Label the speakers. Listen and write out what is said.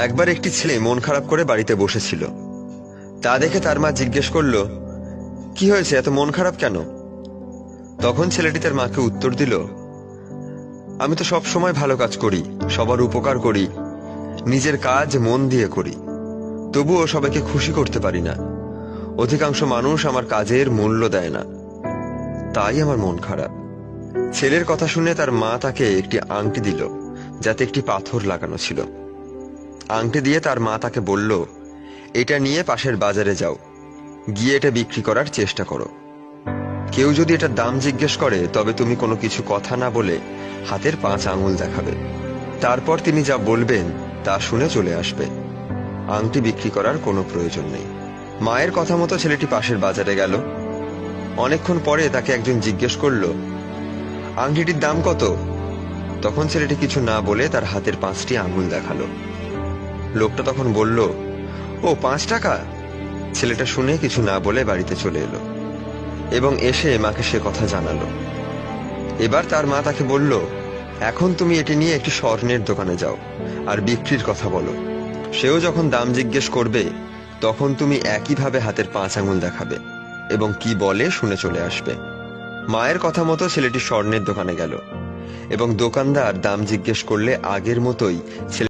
Speaker 1: একবার একটি ছেলে মন খারাপ করে বাড়িতে বসেছিল। তা দেখে তার মা জিজ্ঞেস করল, কি হয়েছে, এত মন খারাপ কেন? তখন ছেলেটি তার মাকে উত্তর দিল, আমি তো সব সময় ভালো কাজ করি, সবার উপকার করি, নিজের কাজ মন দিয়ে করি, তবুও সবাইকে খুশি করতে পারি না। অধিকাংশ মানুষ আমার কাজের মূল্য দেয় না, তাই আমার মন খারাপ। ছেলের কথা শুনে তার মা তাকে একটি আংটি দিল, যাতে একটি পাথর লাগানো ছিল। আংটি দিয়ে তার মা তাকে বলল, এটা নিয়ে পাশের বাজারে যাও, গিয়ে এটা বিক্রি করার চেষ্টা করো। কেউ যদি এটার দাম জিজ্ঞেস করে তবে তুমি কোনো কিছু কথা না বলে হাতের 5 আঙুল দেখাবে। তারপর তিনি যা বলবেন তা শুনে চলে আসবে। আংটি বিক্রি করার কোনো প্রয়োজন নেই। মায়ের কথা মতো ছেলেটি পাশের বাজারে গেল। অনেকক্ষণ পরে তাকে একজন জিজ্ঞেস করল, আংটিটির দাম কত? তখন ছেলেটি কিছু না বলে তার হাতের 5টি আঙুল দেখালো। লোকটা তখন বলল, ও 5 টাকা। ছেলেটা শুনে কিছু না বলে বাড়িতে চলে এলো এবং এসে মাকে সে কথা জানালো। এবার তার মা তাকে বলল, এখন তুমি এটি নিয়ে একটি স্বর্ণের দোকানে যাও আর বিক্রির কথা বলো। সেও যখন দাম জিজ্ঞেস করবে তখন তুমি একইভাবে হাতের 5 আঙুল দেখাবে এবং কি বলে শুনে চলে আসবে। মায়ের কথা মতো ছেলেটি স্বর্ণের দোকানে গেল এবং দোকানদার দাম জিজ্ঞেস করলে আগের মতোই